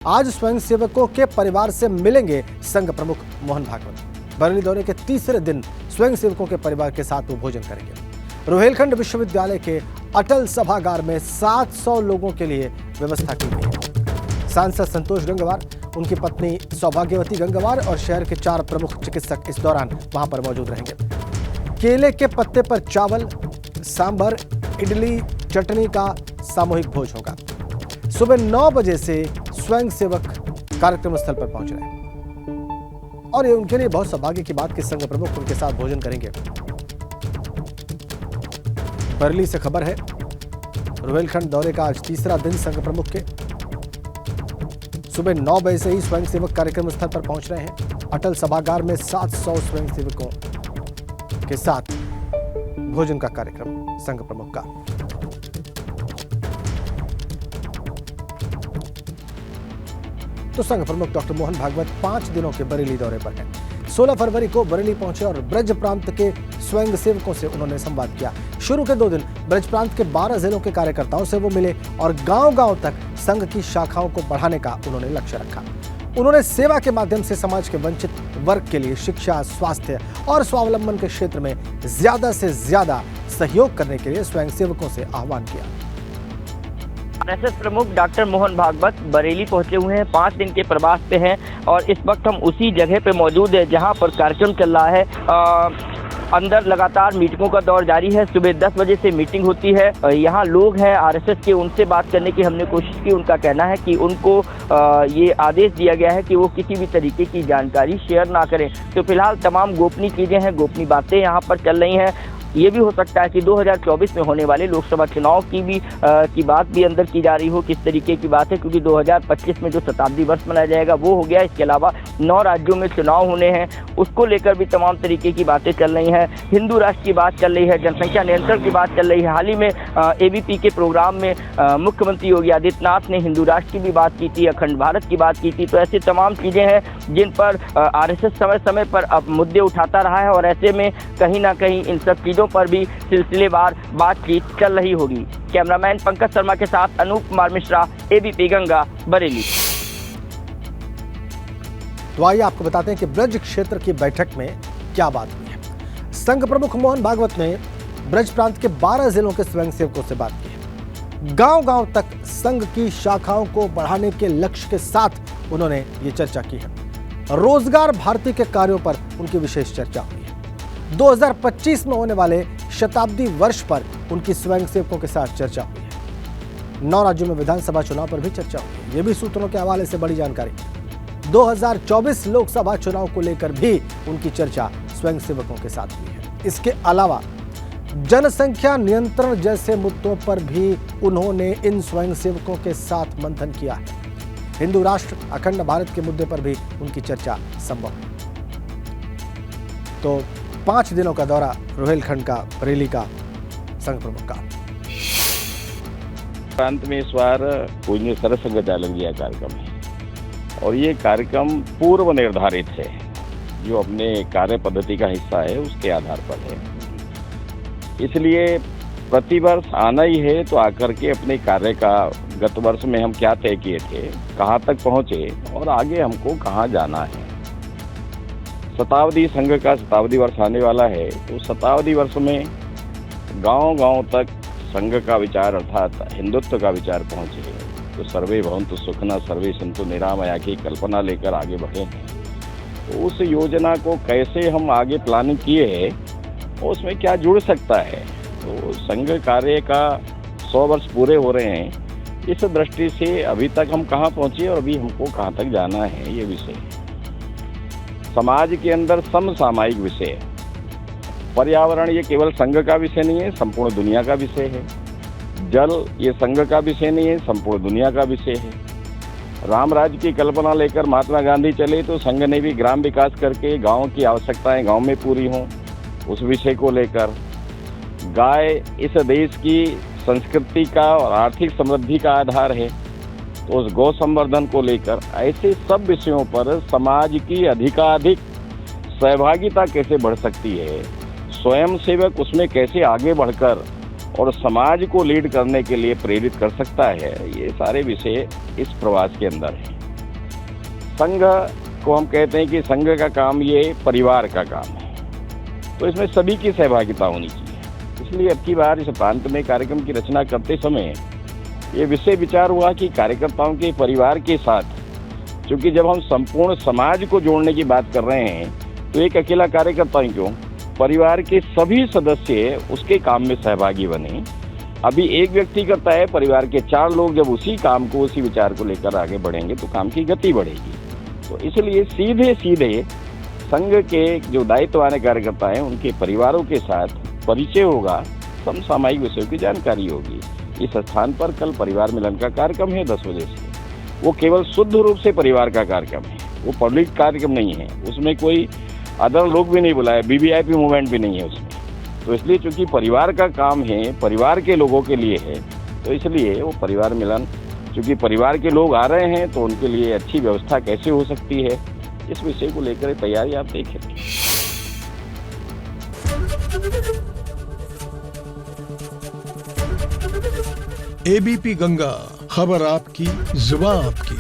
आज स्वयंसेवकों के परिवार से मिलेंगे संघ प्रमुख मोहन भागवत। बरेली दौरे के तीसरे दिन स्वयंसेवकों के परिवार के साथ वो भोजन करेंगे। रोहिलखंड विश्वविद्यालय के अटल सभागार में 700 लोगों के लिए व्यवस्था की गई है। सांसद संतोष गंगवार, उनकी पत्नी सौभाग्यवती गंगवार और शहर के 4 प्रमुख चिकित्सक इस दौरान वहां पर मौजूद रहेंगे। केले के पत्ते पर चावल, सांभर, इडली, चटनी का सामूहिक भोज होगा। सुबह 9 बजे से स्वयंसेवक कार्यक्रम स्थल पर पहुंच रहे हैं और ये उनके लिए बहुत सौभाग्य की बात कि संघ प्रमुख उनके साथ भोजन करेंगे। बरेली से खबर है, रोहिलखंड दौरे का आज तीसरा दिन संघ प्रमुख के। सुबह 9 बजे से ही स्वयंसेवक कार्यक्रम स्थल पर पहुंच रहे हैं। अटल सभागार में 700 स्वयंसेवकों के साथ भोजन का कार्यक्रम संघ प्रमुख का। तो संघ प्रमुख डॉक्टर मोहन भागवत 5 दिनों के बरेली दौरे पर हैं। 16 फरवरी को बरेली पहुंचे और ब्रज प्रांत के स्वयंसेवकों से उन्होंने संवाद किया। शुरू के 2 दिन ब्रज प्रांत के 12 जिलों के कार्यकर्ताओं से वो मिले और गांव-गांव तक संघ की शाखाओं को बढ़ाने का उन्होंने लक्ष्य रखा। उन्होंने सेवा के माध्यम से समाज के वंचित वर्ग के लिए शिक्षा, स्वास्थ्य और स्वावलंबन के क्षेत्र में ज्यादा से ज्यादा सहयोग करने के लिए स्वयंसेवकों से आह्वान किया। आरएसएस प्रमुख डॉक्टर मोहन भागवत बरेली पहुंचे हुए हैं, 5 दिन के प्रवास पे हैं और इस वक्त हम उसी जगह पे मौजूद हैं जहां पर कार्यक्रम चल रहा है। अंदर लगातार मीटिंगों का दौर जारी है। सुबह 10 बजे से मीटिंग होती है। यहाँ लोग हैं आरएसएस के, उनसे बात करने की हमने कोशिश की। उनका कहना है कि उनको ये आदेश दिया गया है कि वो किसी भी तरीके की जानकारी शेयर ना करें। तो फिलहाल तमाम गोपनीय चीज़ें हैं, गोपनीय बातें यहाँ पर चल रही हैं। ये भी हो सकता है कि 2024 में होने वाले लोकसभा चुनाव की बात भी अंदर की जा रही हो। किस तरीके की बात है, क्योंकि 2025 में जो शताब्दी वर्ष मनाया जाएगा वो हो गया। इसके अलावा 9 राज्यों में चुनाव होने हैं, उसको लेकर भी तमाम तरीके की बातें चल रही हैं। हिंदू राष्ट्र की बात चल रही है, जनसंख्या नियंत्रण की बात चल रही है। हाल ही में एबीपी के प्रोग्राम में मुख्यमंत्री योगी आदित्यनाथ ने हिंदू राष्ट्र की भी बात की थी, अखंड भारत की बात की थी। तो ऐसी तमाम चीज़ें हैं जिन पर आरएसएस समय समय पर अब मुद्दे उठाता रहा है और ऐसे में कहीं ना कहीं इन सब चीज़ों पर भी सिलसिलेवार बातचीत चल रही होगी। कैमरामैन पंकज शर्मा के साथ अनूप कुमार मिश्रा, एबीपी गंगा, बरेली। तो आइए आपको बताते हैं कि ब्रज क्षेत्र की बैठक में क्या बात हुई है। संघ प्रमुख मोहन भागवत ने ब्रज प्रांत के 12 जिलों के स्वयंसेवकों से बात की है। गांव-गांव तक संघ की शाखाओं को बढ़ाने के लक्ष्य के साथ उन्होंने ये चर्चा की है। रोजगार भारती के कार्यों पर उनकी विशेष चर्चा हुई है। 2025 में होने वाले शताब्दी वर्ष पर उनकी स्वयंसेवकों के साथ चर्चा हुई है। 9 राज्यों में विधानसभा चुनाव पर भी चर्चा हुई है। ये भी सूत्रों के हवाले से बड़ी जानकारी। 2024 लोकसभा चुनाव को लेकर भी उनकी चर्चा स्वयंसेवकों के साथ हुई है। इसके अलावा जनसंख्या नियंत्रण जैसे मुद्दों पर भी उन्होंने इन स्वयंसेवकों के साथ मंथन किया है। हिंदू राष्ट्र, अखंड भारत के मुद्दे पर भी उनकी चर्चा संभव है। तो 5 दिनों का दौरा रोहिलखंड का, बरेली का, संघ प्रमुख का। प्रांत में इस बार पूजनीय सरस संघचालक जी का कार्यक्रम है और ये कार्यक्रम पूर्व निर्धारित है, जो अपने कार्य पद्धति का हिस्सा है उसके आधार पर है। इसलिए प्रतिवर्ष आना ही है तो आकर के अपने कार्य का गत वर्ष में हम क्या तय किए थे, कहाँ तक पहुँचे और आगे हमको कहाँ जाना है। शताब्दी संघ का शताब्दी वर्ष आने वाला है, तो शताब्दी वर्ष में गांव-गांव तक संघ का विचार अर्थात हिंदुत्व का विचार पहुंचे। तो सर्वे भवन्तु सुखिनः सर्वे सन्तु निरामया की कल्पना लेकर आगे बढ़े हैं। तो उस योजना को कैसे हम आगे प्लानिंग किए हैं और उसमें क्या जुड़ सकता है। तो संघ कार्य का 100 वर्ष पूरे हो रहे हैं। इस दृष्टि से अभी तक हम कहाँ पहुँचे और अभी हमको कहाँ तक जाना है, ये विषय है। समाज के अंदर समसामयिक विषय है। पर्यावरण ये केवल संघ का विषय नहीं है, संपूर्ण दुनिया का विषय है। जल ये संघ का विषय नहीं है, संपूर्ण दुनिया का विषय है। राम राज्य की कल्पना लेकर महात्मा गांधी चले तो संघ ने भी ग्राम विकास करके गांव की आवश्यकताएं गांव में पूरी हों, उस विषय को लेकर। गाय इस देश की संस्कृति का और आर्थिक समृद्धि का आधार है, तो उस गौ संवर्धन को लेकर ऐसे सब विषयों पर समाज की अधिकाधिक सहभागिता कैसे बढ़ सकती है, स्वयंसेवक उसमें कैसे आगे बढ़कर और समाज को लीड करने के लिए प्रेरित कर सकता है, ये सारे विषय इस प्रवास के अंदर है। संघ को हम कहते हैं कि संघ का काम ये परिवार का काम है, तो इसमें सभी की सहभागिता होनी चाहिए। इसलिए अब की बार इस प्रांत में कार्यक्रम की रचना करते समय ये विषय विचार हुआ कि कार्यकर्ताओं के परिवार के साथ, क्योंकि जब हम संपूर्ण समाज को जोड़ने की बात कर रहे हैं तो एक अकेला कार्यकर्ता ही क्यों, परिवार के सभी सदस्य उसके काम में सहभागी बने। अभी एक व्यक्ति करता है, परिवार के 4 लोग जब उसी काम को, उसी विचार को लेकर आगे बढ़ेंगे तो काम की गति बढ़ेगी। तो इसलिए सीधे सीधे संघ के जो दायित्व वाले कार्यकर्ता हैं उनके परिवारों के साथ परिचय होगा, समसामयिक विषयों की जानकारी होगी। इस स्थान पर कल परिवार मिलन का कार्यक्रम है 10 बजे से। वो केवल शुद्ध रूप से परिवार का कार्यक्रम है, वो पब्लिक कार्यक्रम नहीं है, उसमें कोई अदर लोग भी नहीं बुलाए, वीवीआईपी मूवमेंट भी नहीं है उसमें। तो इसलिए चूंकि परिवार का काम है, परिवार के लोगों के लिए है, तो इसलिए वो परिवार मिलन, चूंकि परिवार के लोग आ रहे हैं तो उनके लिए अच्छी व्यवस्था कैसे हो सकती है, इस विषय को लेकर तैयारी आप देखें। एबीपी गंगा, खबर आपकी, जुबान आपकी।